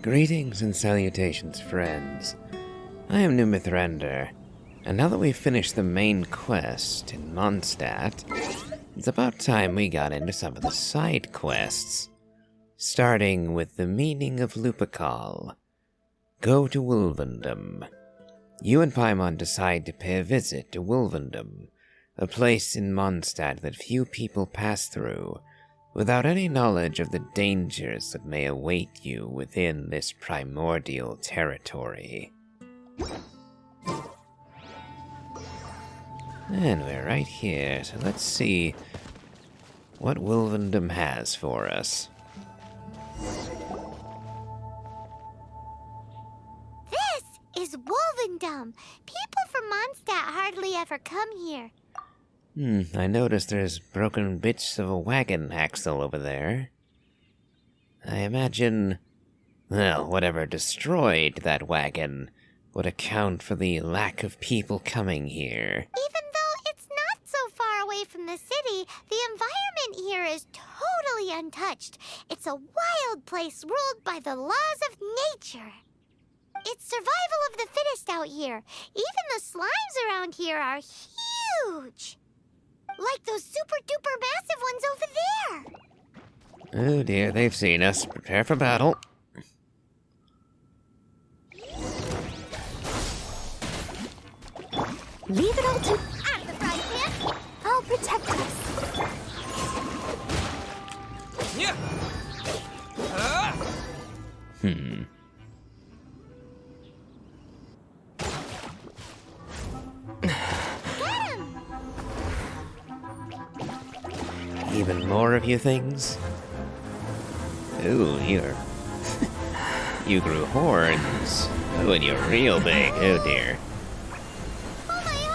Greetings and salutations, friends. I am Numithrander, and now that we've finished the main quest in Mondstat, it's about time we got into some of the side quests. Starting with the meaning of Lupical. Go to Wolvendom. You and Paimon decide to pay a visit to Wolvendom, a place in Mondstat that few people pass through, without any knowledge of the dangers that may await you within this primordial territory. And we're right here, so let's see what Wolvendom has for us. This is Wolvendom. People from Mondstat hardly ever come here. I noticed there's broken bits of a wagon axle over there. I imagine, well, whatever destroyed that wagon would account for the lack of people coming here. Even though it's not so far away from the city, the environment here is totally untouched. It's a wild place ruled by the laws of nature. It's survival of the fittest out here. Even the slimes around here are huge. Like those super-duper massive ones over there. Oh dear, they've seen us. Prepare for battle. Leave it all to... Out of the frying pan. I'll protect us. Yeah. Even more of you things? Ooh, you're... you grew horns. Oh, and you're real big. Oh dear. Oh, my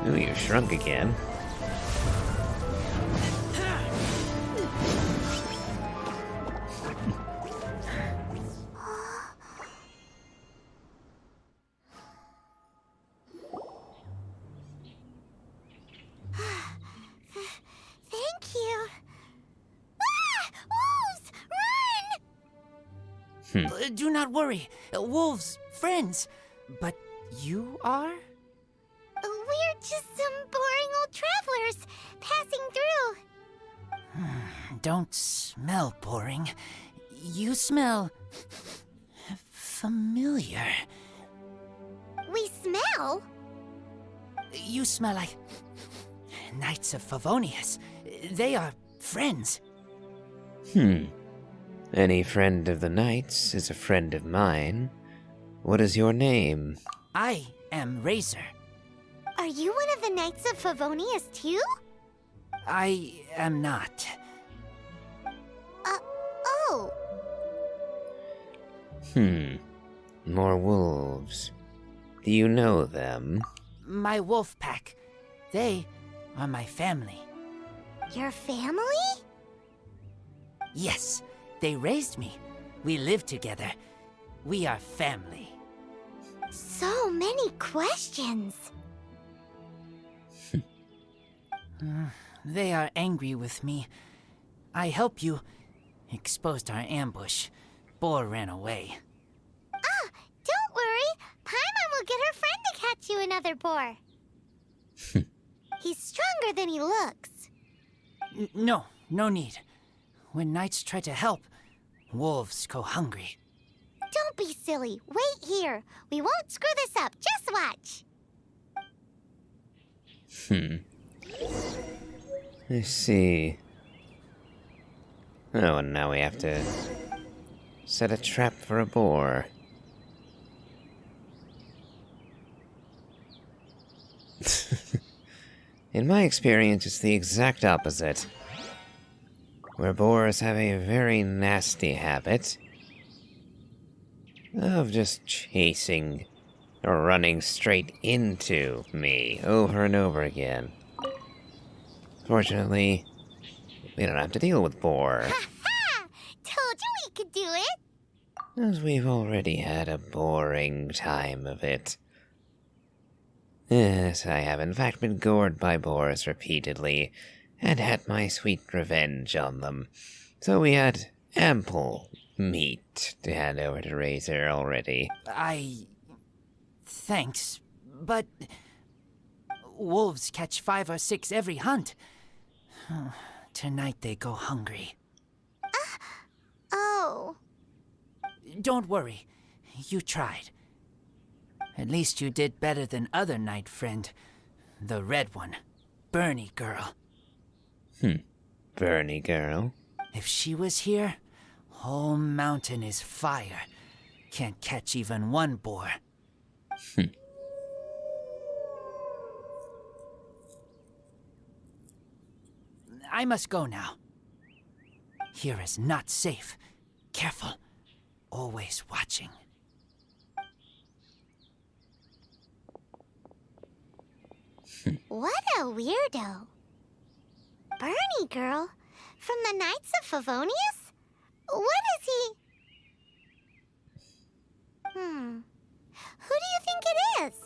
Archon! Ooh, you shrunk again. Thank you. Ah! Wolves! Run! Do not worry. Wolves, friends. But you are? We're just some boring old travelers passing through. Don't smell boring. You smell... familiar. We smell? You smell like... Knights of Favonius. They are friends. Any friend of the Knights is a friend of mine. What is your name? I am Razor. Are you one of the Knights of Favonius too? I am not. Oh. More wolves. Do you know them? My wolf pack. They are my family. Your family? Yes, they raised me. We live together. We are family. So many questions. They are angry with me. I help you. Exposed our ambush. Boar ran away. Ah, don't worry. Paimon will get her friend to catch you another boar. He's stronger than he looks. No need. When knights try to help, wolves go hungry. Don't be silly. Wait here. We won't screw this up. Just watch. I see. Oh, and now we have to set a trap for a boar. In my experience, it's the exact opposite. Where boars have a very nasty habit of just chasing or running straight into me over and over again. Fortunately, we don't have to deal with boar, Ha! Told you we could do it. as we've already had a boring time of it. Yes, I have in fact been gored by boars repeatedly, and had my sweet revenge on them. So we had ample meat to hand over to Razor already. Thanks, but wolves catch 5 or 6 every hunt. Tonight they go hungry. Oh. Don't worry, you tried. At least you did better than other knight friend, the red one, Bernie girl. Bernie girl? If she was here, whole mountain is fire. Can't catch even one boar. I must go now. Here is not safe. Careful. Always watching. What a weirdo. Bernie girl? From the Knights of Favonius? What is he? Who do you think it is?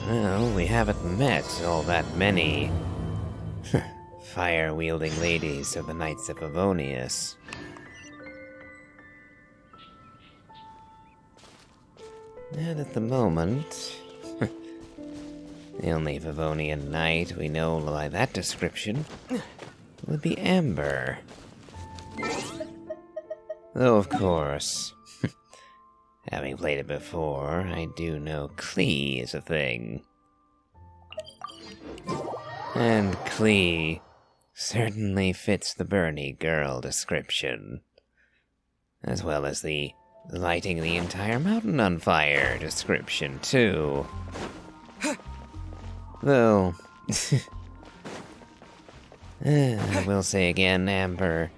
Well, we haven't met all that many fire-wielding ladies of the Knights of Favonius. And at the moment, the only Favonian knight we know by that description would be Amber. Though, of course, having played it before, I do know Klee is a thing. And Klee certainly fits the Bernie girl description, as well as the lighting the entire mountain on fire description, too. Though, I will say again, Amber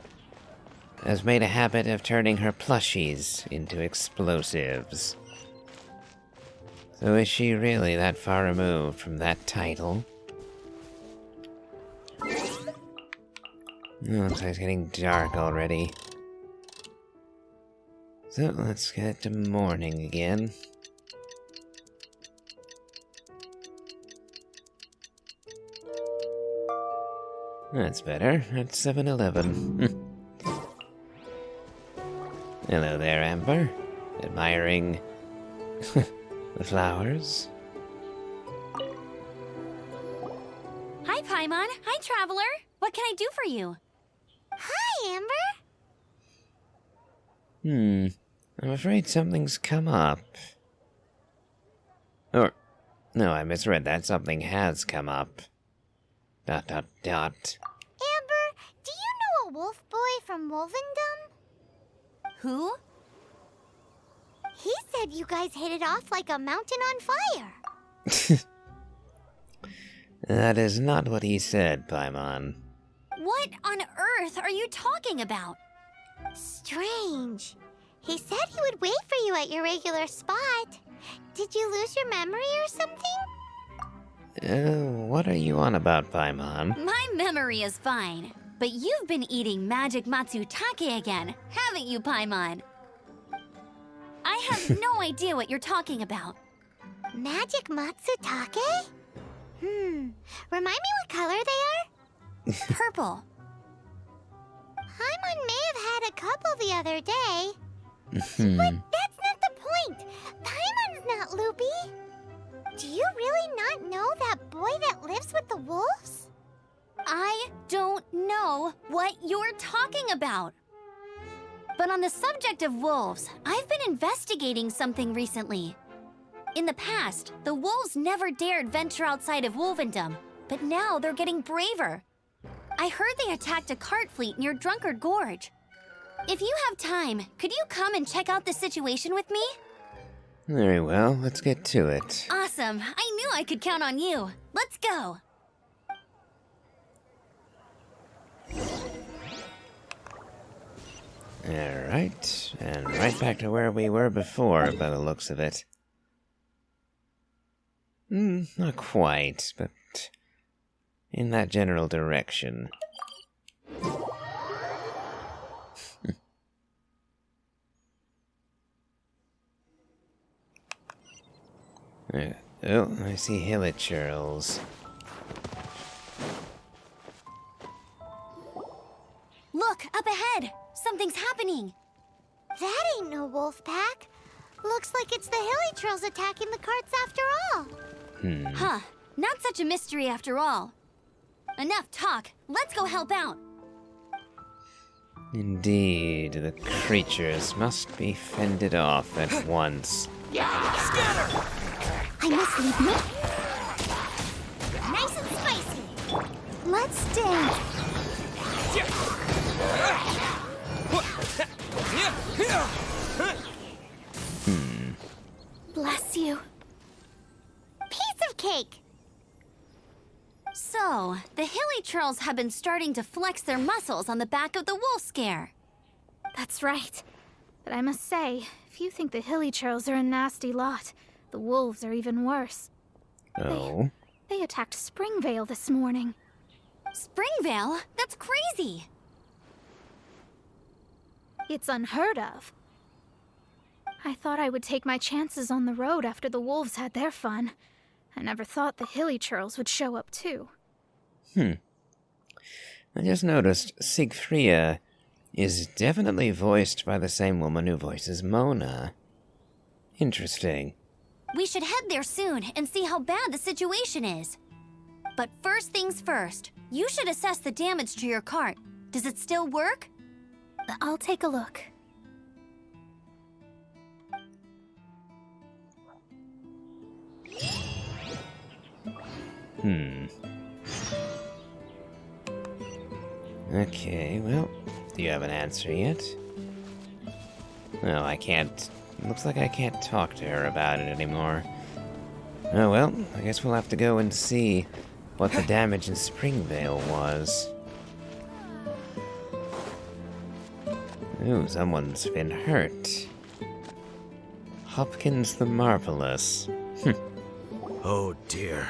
has made a habit of turning her plushies into explosives. So is she really that far removed from that title? Looks like it's getting dark already. So let's get to morning again. That's better. At 7-Eleven. Hello there, Amber. Admiring the flowers? Hi, Paimon. Hi, Traveler. What can I do for you? Hi, Amber. I'm afraid something's come up. Or, no, I misread that. Something has come up. ... Amber, do you know a wolf boy from Wolvendom? Who? He said you guys hit it off like a mountain on fire. That is not what he said, Paimon. What on earth are you talking about? Strange. He said he would wait for you at your regular spot. Did you lose your memory or something? What are you on about, Paimon? My memory is fine. But you've been eating magic matsutake again, haven't you, Paimon? I have no idea what you're talking about. Magic matsutake? Remind me what color they are? Purple. Paimon may have had a couple the other day. But that's not the point. Paimon's not loopy. Do you really not know that boy that lives with the wolves? I don't know what you're talking about. But on the subject of wolves, I've been investigating something recently. In the past, the wolves never dared venture outside of Wolvendom, but now they're getting braver. I heard they attacked a cart fleet near Drunkard Gorge. If you have time, could you come and check out the situation with me? Very well, let's get to it. Awesome. I knew I could count on you. Let's go. Alright, and right back to where we were before, by the looks of it. Not quite, but in that general direction. Oh, I see hilichurls. Look, up ahead! Something's happening! That ain't no wolf pack. Looks like it's the hilichurls attacking the carts after all. Huh. Not such a mystery after all. Enough talk. Let's go help out. Indeed, the creatures must be fended off at once. I must leave me. Nice and spicy. Let's dance. Bless you. Piece of cake. So, the hilichurls have been starting to flex their muscles on the back of the wolf scare. That's right. But I must say, if you think the hilichurls are a nasty lot, the wolves are even worse. Oh? They attacked Springvale this morning. Springvale? That's crazy! It's unheard of. I thought I would take my chances on the road after the wolves had their fun. I never thought the hilichurls would show up too. I just noticed Siegfried is definitely voiced by the same woman who voices Mona. Interesting. We should head there soon and see how bad the situation is. But first things first, you should assess the damage to your cart. Does it still work? I'll take a look. Okay, well, do you have an answer yet? No, I can't. Looks like I can't talk to her about it anymore. Oh well, I guess we'll have to go and see what the damage in Springvale was. Ooh, someone's been hurt. Hopkins the Marvelous. Oh dear.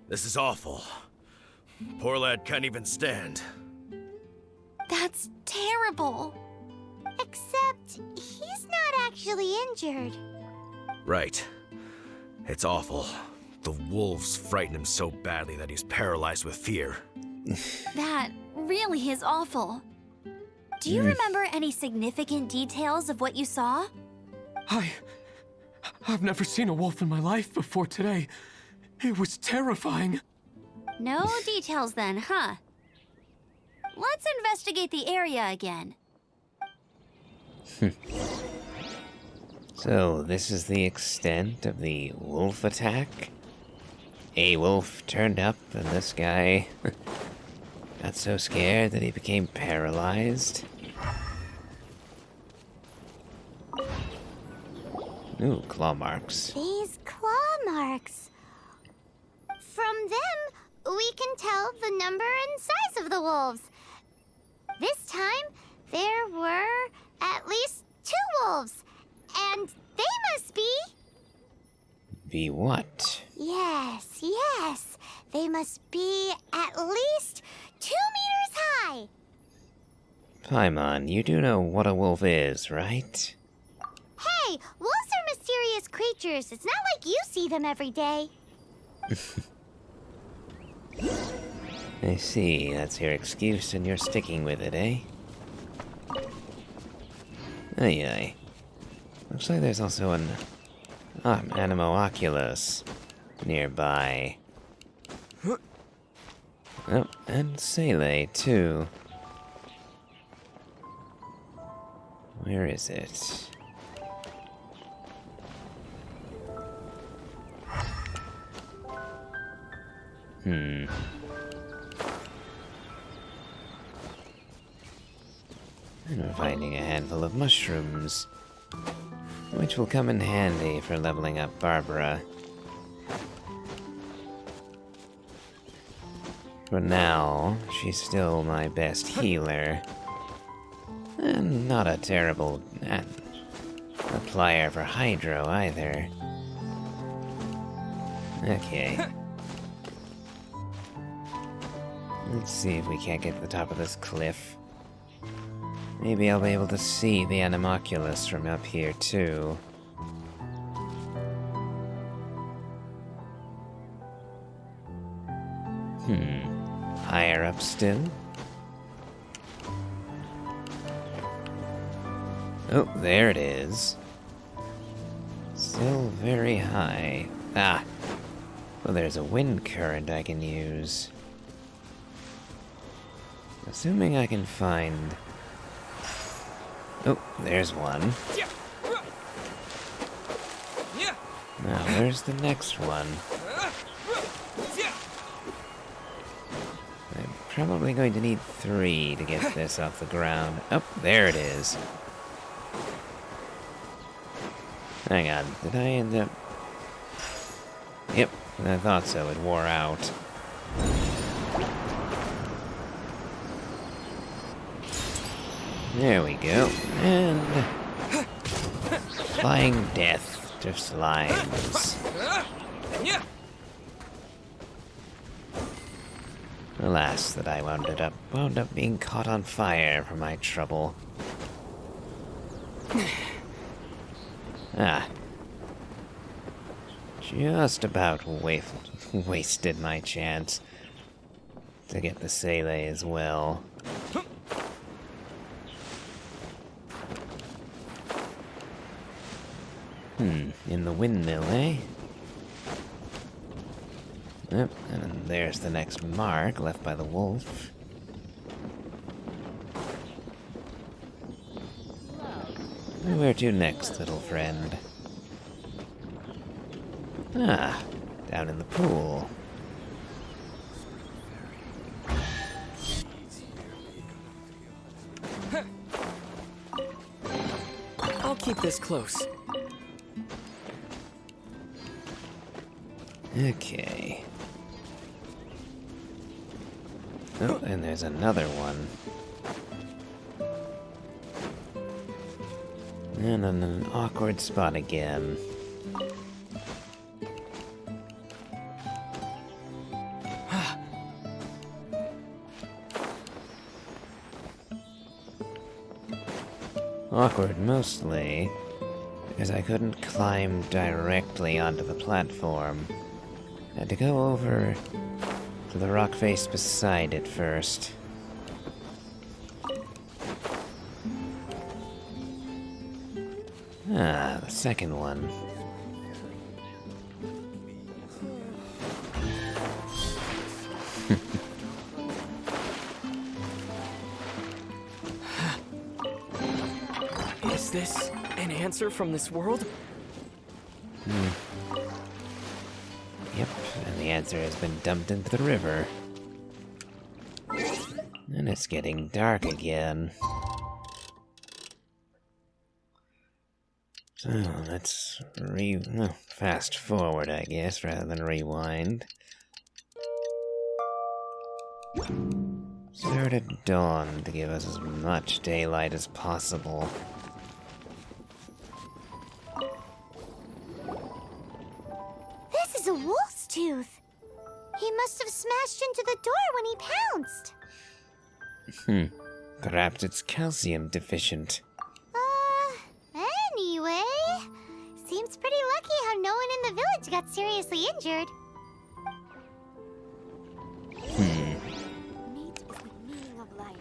This is awful. Poor lad can't even stand. That's terrible. Except he's not actually injured. Right. It's awful. The wolves frighten him so badly that he's paralyzed with fear. That really is awful. Do you remember any significant details of what you saw? I've never seen a wolf in my life before today. It was terrifying. No details then, huh? Let's investigate the area again. So, this is the extent of the wolf attack? A wolf turned up and this guy got so scared that he became paralyzed? Ooh, claw marks. These claw marks. From them, we can tell the number and size of the wolves. This time, there were at least 2 wolves. And they must be... Be what? Yes. They must be at least 2 meters high. Paimon, you do know what a wolf is, right? Hey, wolves are mysterious creatures. It's not like you see them every day. I see, that's your excuse and you're sticking with it, eh? Aye. Looks like there's also an Animo Oculus nearby. Oh, and Sele, too. Where is it? I'm finding a handful of mushrooms, which will come in handy for leveling up Barbara. For now, she's still my best healer. And not a terrible applier for Hydro either. Okay. Let's see if we can't get to the top of this cliff. Maybe I'll be able to see the Animoculus from up here, too. Higher up still? Oh, there it is. Still very high. Ah! Well, there's a wind current I can use. Assuming I can find... Oh, there's one. Now, where's the next one? I'm probably going to need 3 to get this off the ground. Oh, there it is. Hang on, did I end up... Yep, I thought so, it wore out. There we go, and... Flying death to slimes. Alas, that I wound up being caught on fire for my trouble. Ah. Just about wasted my chance to get the Sele as well. In the windmill, eh? Yep, and there's the next mark left by the wolf. Where to next, little friend? Ah, down in the pool. I'll keep this close. Okay. Oh, and there's another one. And in an awkward spot again. Awkward mostly because I couldn't climb directly onto the platform. I had to go over to the rock face beside it first. Ah, the second one. Is this an answer from this world? Yep, and the answer has been dumped into the river. And it's getting dark again. So let's fast forward, I guess, rather than rewind. Start at dawn to give us as much daylight as possible. This is a wolf's tooth. He must have smashed into the door when he pounced. Perhaps it's calcium deficient. Anyway, seems pretty lucky how no one in the village got seriously injured. Meat is the meaning of life.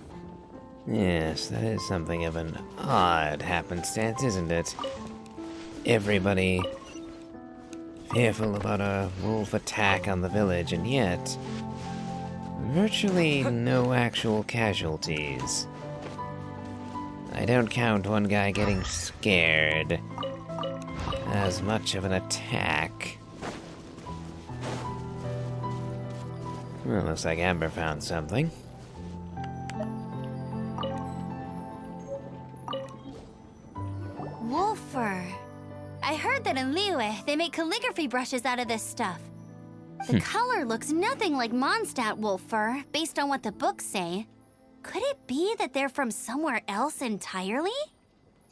Yes, that is something of an odd happenstance, isn't it? Everybody fearful about a wolf attack on the village, and yet virtually no actual casualties. I don't count one guy getting scared as much of an attack. Well, looks like Amber found something. Wolfer. I heard that in Liyue, they make calligraphy brushes out of this stuff. The color looks nothing like Mondstat wolf fur, based on what the books say. Could it be that they're from somewhere else entirely?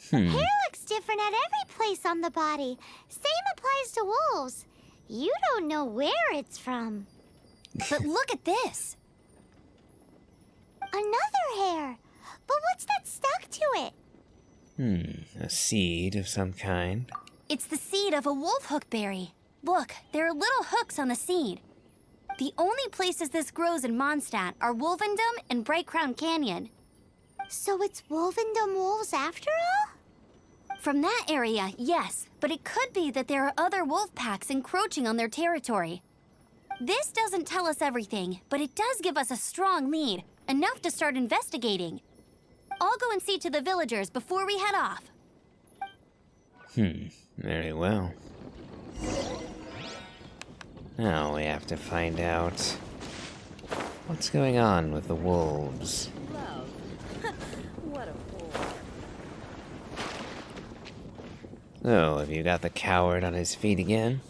Hair looks different at every place on the body. Same applies to wolves. You don't know where it's from. But look at this. Another hair. But what's that stuck to it? A seed of some kind. It's the seed of a wolf hook berry. Look, there are little hooks on the seed. The only places this grows in Mondstat are Wolvendom and Bright Crown Canyon. So it's Wolvendom wolves after all? From that area, yes, but it could be that there are other wolf packs encroaching on their territory. This doesn't tell us everything, but it does give us a strong lead, enough to start investigating. I'll go and see to the villagers before we head off. Very well. Now we have to find out what's going on with the wolves. So, have you got the coward on his feet again?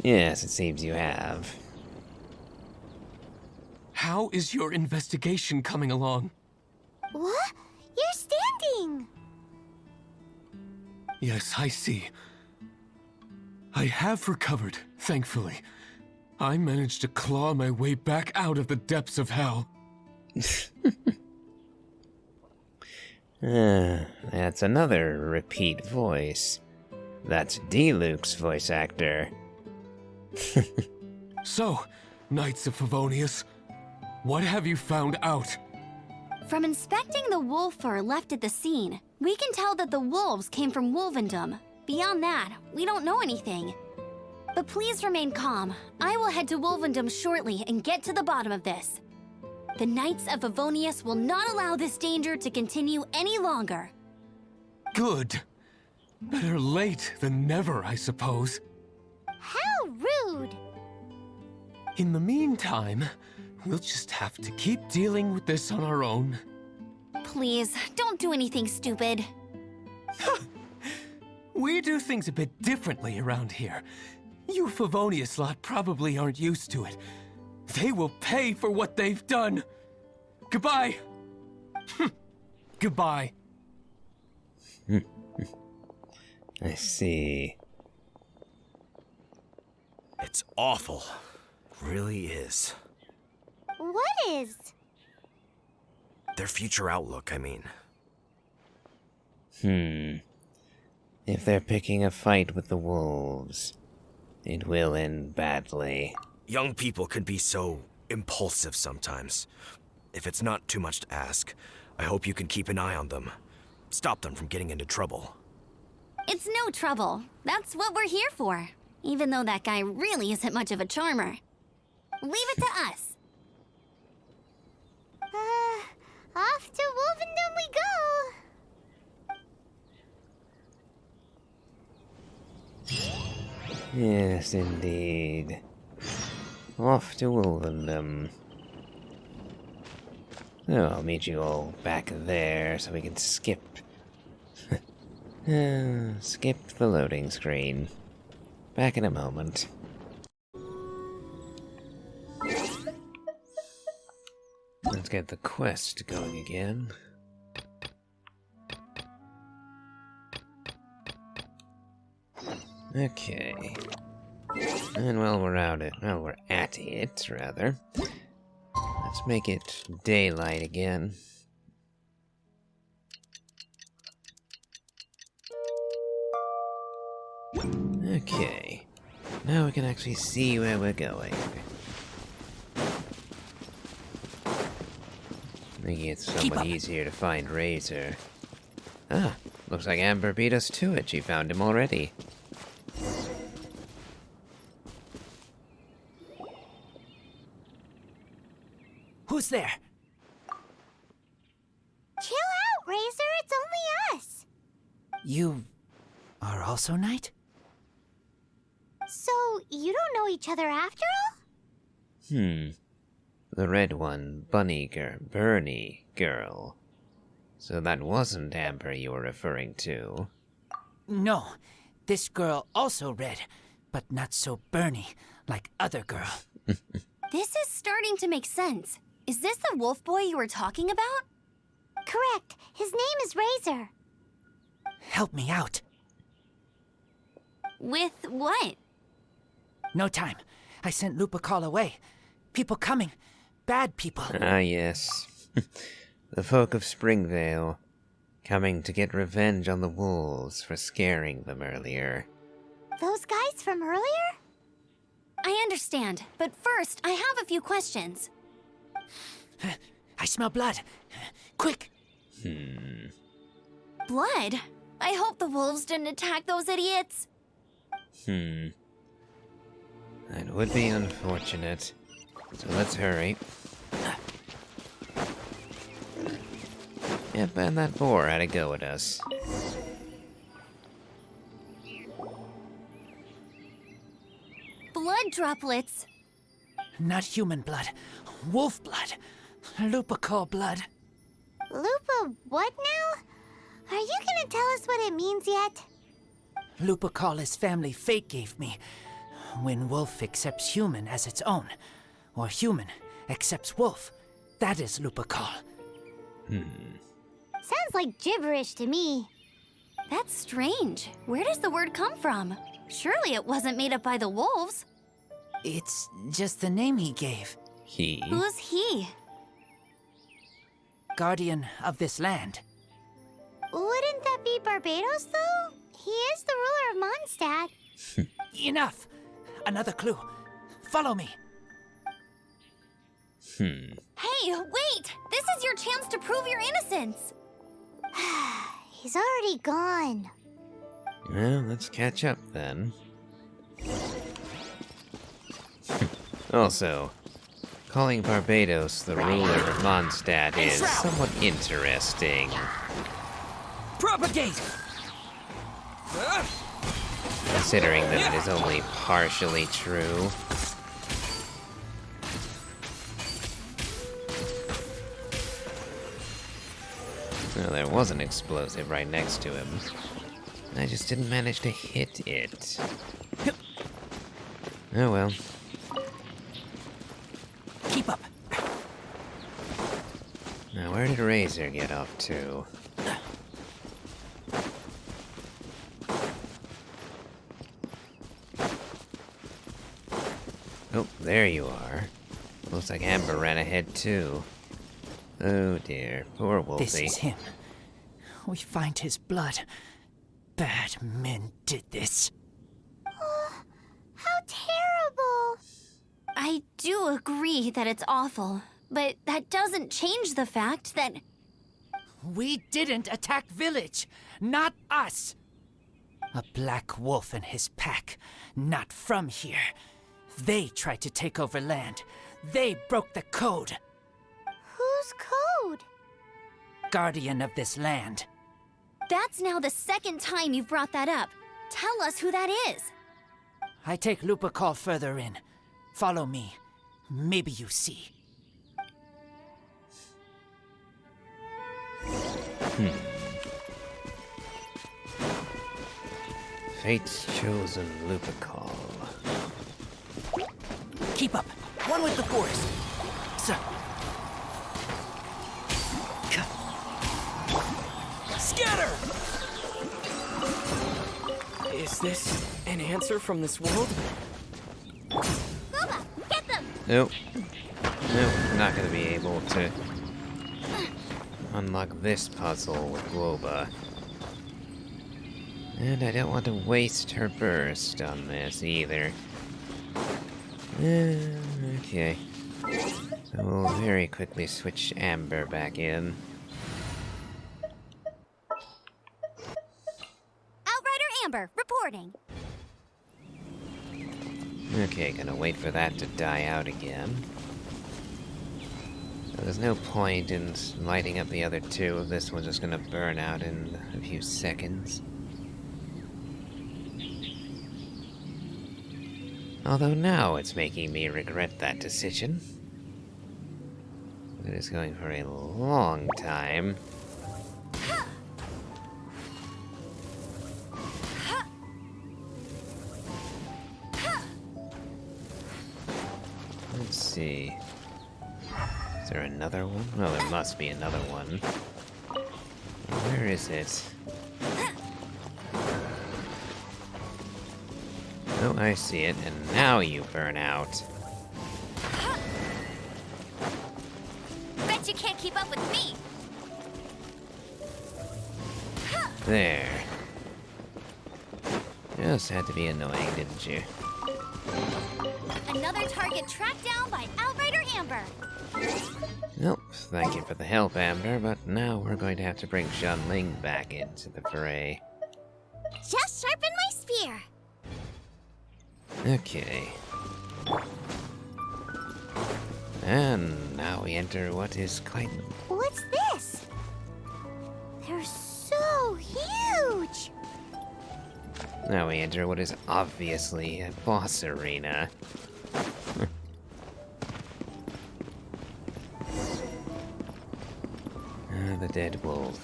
Yes, it seems you have. How is your investigation coming along? What? You're standing! Yes, I see. I have recovered, thankfully. I managed to claw my way back out of the depths of hell. That's another repeat voice. That's D-Luke's voice actor. So, Knights of Favonius, what have you found out? From inspecting the wolf fur left at the scene, we can tell that the wolves came from Wolvendom. Beyond that, we don't know anything. But please remain calm. I will head to Wolvendom shortly and get to the bottom of this. The Knights of Favonius will not allow this danger to continue any longer. Good. Better late than never, I suppose. How rude! In the meantime, we'll just have to keep dealing with this on our own. Please, don't do anything stupid. We do things a bit differently around here. You Favonius lot probably aren't used to it. They will pay for what they've done. Goodbye. Goodbye. I see. It's awful. Really is. What is? Their future outlook, I mean. If they're picking a fight with the wolves, it will end badly. Young people can be so impulsive sometimes. If it's not too much to ask, I hope you can keep an eye on them. Stop them from getting into trouble. It's no trouble. That's what we're here for. Even though that guy really isn't much of a charmer. Leave it to us. Off to Wolvendom we go! Yes, indeed. Off to Wolvendom. Oh, I'll meet you all back there so we can skip. Skip the loading screen. Back in a moment. Let's get the quest going again. Okay. And while we're at it, rather, let's make it daylight again. Okay. Now we can actually see where we're going. Making it somewhat easier to find Razor. Ah, looks like Amber beat us to it. She found him already. Who's there? Chill out, Razor. It's only us. You are also Knight? So, you don't know each other after all? The red one, Bernie girl. So that wasn't Amber you were referring to. No, this girl also red, but not so Bernie like other girl. This is starting to make sense. Is this the wolf boy you were talking about? Correct. His name is Razor. Help me out. With what? No time. I sent Lupical away. People coming. Bad people. Ah, yes. The folk of Springvale, coming to get revenge on the wolves for scaring them earlier. Those guys from earlier? I understand, but first, I have a few questions. I smell blood. Quick! Blood? I hope the wolves didn't attack those idiots. That would be unfortunate. So let's hurry. Yep, and that boar had a go at us. Blood droplets. Not human blood. Wolf blood. Lupical blood. Lupa, what now? Are you gonna tell us what it means yet? Lupical is family fate gave me. When wolf accepts human as its own, or human accepts wolf, that is Lupical. Sounds like gibberish to me. That's strange. Where does the word come from? Surely it wasn't made up by the wolves. It's just the name he gave. He? Who's he? Guardian of this land. Wouldn't that be Barbados, though? He is the ruler of Mondstat. Enough! Another clue. Follow me. Hey, wait! This is your chance to prove your innocence. He's already gone. Well, let's catch up then. Also, calling Barbados the ruler of Mondstat is somewhat interesting. Propagate! Considering that it is only partially true. Well, there was an explosive right next to him. I just didn't manage to hit it. Oh well. Keep up. Now where did Razor get off to? Oh, there you are. Looks like Amber ran ahead too. Oh dear, poor Wolfie. This is him. We find his blood. Bad men did this. How terrible. I do agree that it's awful, but that doesn't change the fact that... We didn't attack village. Not us. A black wolf and his pack. Not from here. They tried to take over land. They broke the code. Whose code? Guardian of this land. That's now the second time you've brought that up. Tell us who that is. I take Lupical further in. Follow me. Maybe you see. Fate's chosen Lupical. Keep up. One with the forest. So. Scatter! Is this an answer from this world? Lupa, get them! Nope. Nope, not gonna be able to unlock this puzzle with Globa. And I don't want to waste her burst on this either. Okay. So we'll very quickly switch Amber back in. Outrider Amber, reporting. Okay, gonna wait for that to die out again. So there's no point in lighting up the other two if this one's just gonna burn out in a few seconds. Although now it's making me regret that decision. It is going for a long time. Let's see. Is there another one? Well, there must be another one. Where is it? Oh, I see it, and now you burn out. Bet you can't keep up with me. There. Just had to be annoying, didn't you? Another target tracked down by Outrider Amber. Nope, thank you for the help, Amber, but now we're going to have to bring Xianling back into the fray. Just sharpen my spear. Okay. And now we enter what is quite... What's this? They're so huge. Now we enter what is obviously a boss arena. The dead wolf.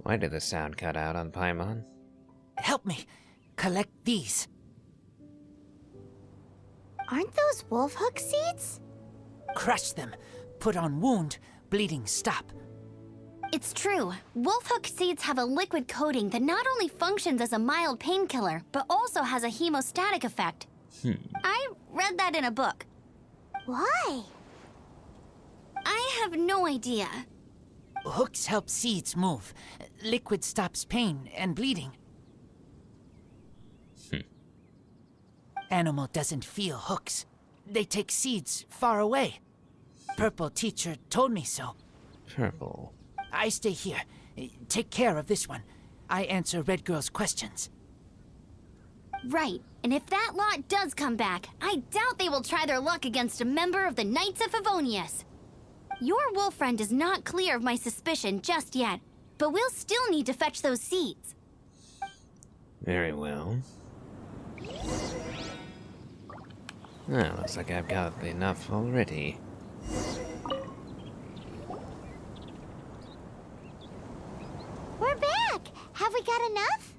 Why did the sound cut out on Paimon? Help me collect these. Aren't those wolf hook seeds? Crush them. Put on wound. Bleeding stop. It's true. Wolfhook seeds have a liquid coating that not only functions as a mild painkiller, but also has a hemostatic effect. I read that in a book. Why? I have no idea. Hooks help seeds move. Liquid stops pain and bleeding. Animal doesn't feel hooks. They take seeds far away. Purple teacher told me so. Purple. I stay here. Take care of this one. I answer Red Girl's questions. Right, and if that lot does come back, I doubt they will try their luck against a member of the Knights of Favonius. Your wolf friend is not clear of my suspicion just yet, but we'll still need to fetch those seeds. Very well. Well, looks like I've got enough already. We're back. Have we got enough?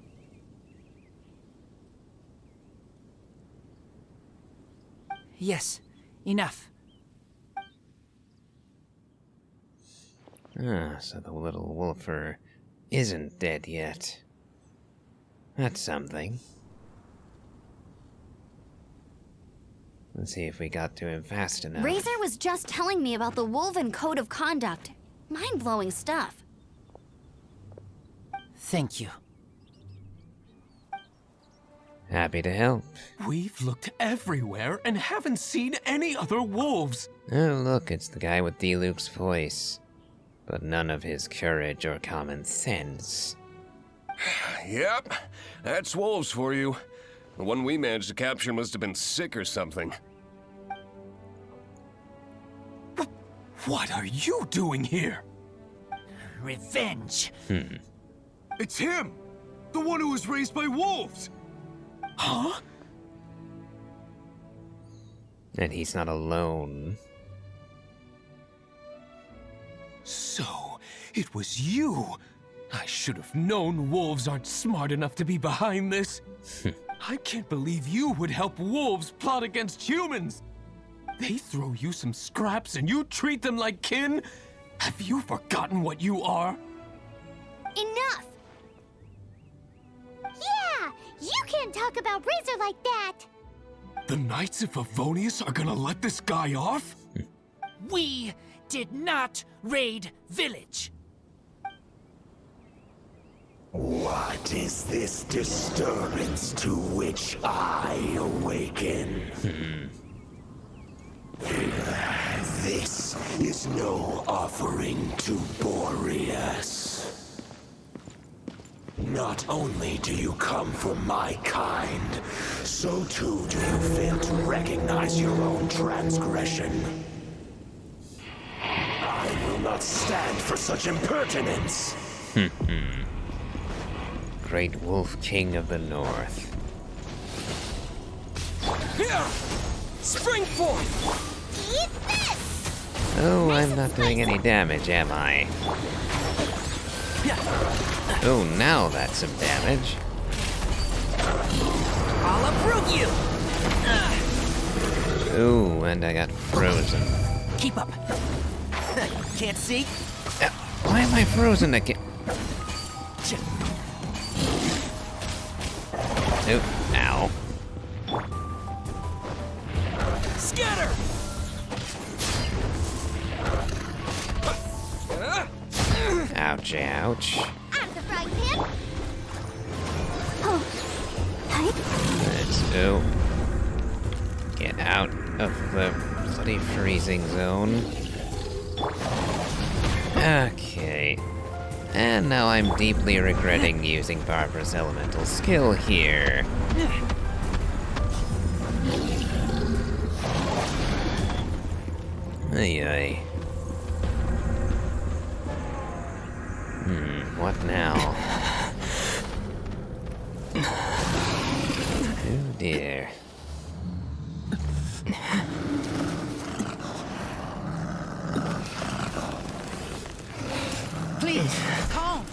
Yes, enough. So the little wolfer isn't dead yet. That's something. Let's see if we got to him fast enough. Razor was just telling me about the Wolven Code of Conduct. Mind-blowing stuff. Thank you. Happy to help. We've looked everywhere and haven't seen any other wolves. Oh, look, it's the guy with D-Luke's voice. But none of his courage or common sense. Yep, that's wolves for you. The one we managed to capture must have been sick or something. What are you doing here? Revenge. It's him! The one who was raised by wolves! Huh? And he's not alone. So, it was you. I should have known wolves aren't smart enough to be behind this. I can't believe you would help wolves plot against humans. They throw you some scraps and you treat them like kin? Have you forgotten what you are? Enough! Yeah! You can't talk about Razor like that! The Knights of Favonius are gonna let this guy off? We did not raid village. What is this disturbance to which I awaken? This is no offering to Boreas. Not only do you come from my kind, so too do you fail to recognize your own transgression. I will not stand for such impertinence. Great Wolf King of the North. Here! Spring forth! Eat this! Oh, I'm not doing any damage, am I? Oh, now that's some damage. I'll approve you! Oh, and I got frozen. Keep up. Can't see? Why am I frozen again? Oh, ow. Scatter! Ouch, ouch. Out of the frying pan! Let's go. Get out of the bloody freezing zone. Okay. And now I'm deeply regretting using Barbara's elemental skill here. Ay. What now? Oh dear. Please, calm.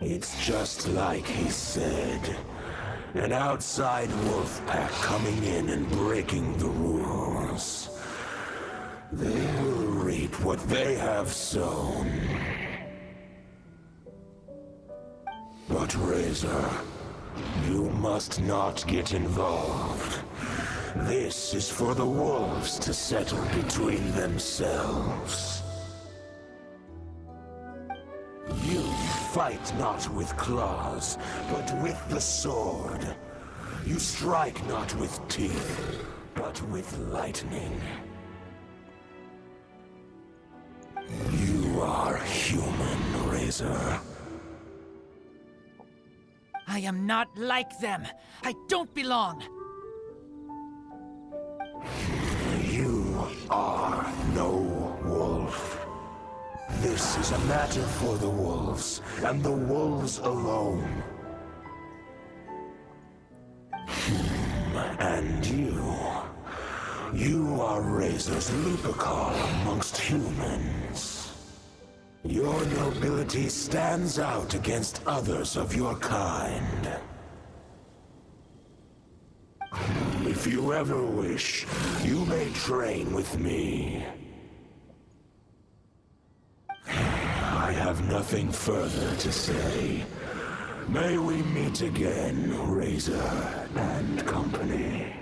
It's just like he said. An outside wolf pack coming in and breaking the rules. They will reap what they have sown. But Razor, you must not get involved. This is for the wolves to settle between themselves. You fight not with claws, but with the sword. You strike not with teeth, but with lightning. You are human, Razor. I am not like them. I don't belong. You are no wolf. This is a matter for the wolves, and the wolves alone. And you are Razor's Lupical amongst humans. Your nobility stands out against others of your kind. If you ever wish, you may train with me. I have nothing further to say. May we meet again, Razor and company.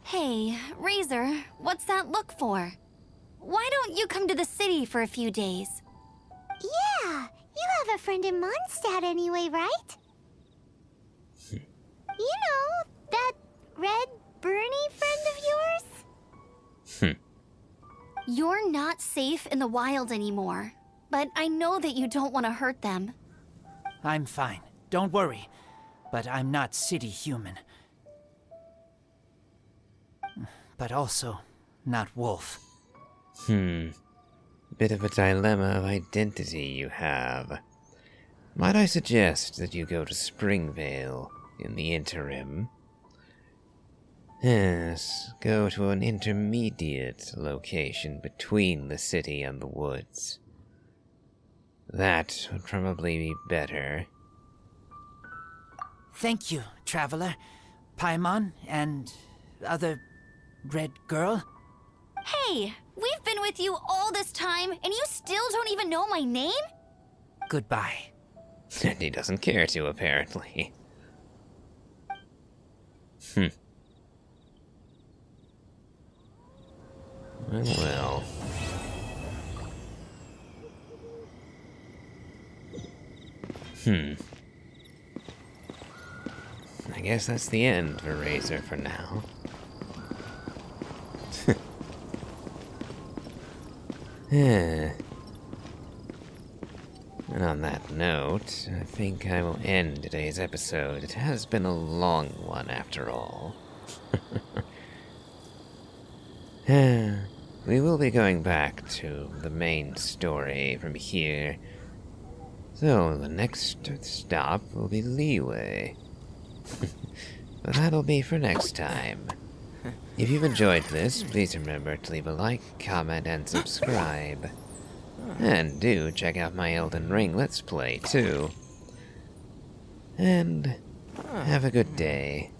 Hey, Razor, what's that look for? Why don't you come to the city for a few days? Yeah, you have a friend in Mondstat anyway, right? You know, that red Bernie friend of yours? You're not safe in the wild anymore, but I know that you don't want to hurt them. I'm fine. Don't worry. But I'm not city human. But also not wolf. Bit of a dilemma of identity you have. Might I suggest that you go to Springvale in the interim? Yes, go to an intermediate location between the city and the woods. That would probably be better. Thank you, Traveler. Paimon and other red girl. Hey, we've been with you all this time, and you still don't even know my name? Goodbye. And he doesn't care to, apparently. Well. I guess that's the end for Razor for now. And on that note, I think I will end today's episode. It has been a long one after all. We will be going back to the main story from here. So the next stop will be Leeway. But that'll be for next time. If you've enjoyed this, please remember to leave a like, comment, and subscribe. And do check out my Elden Ring Let's Play, too. And have a good day.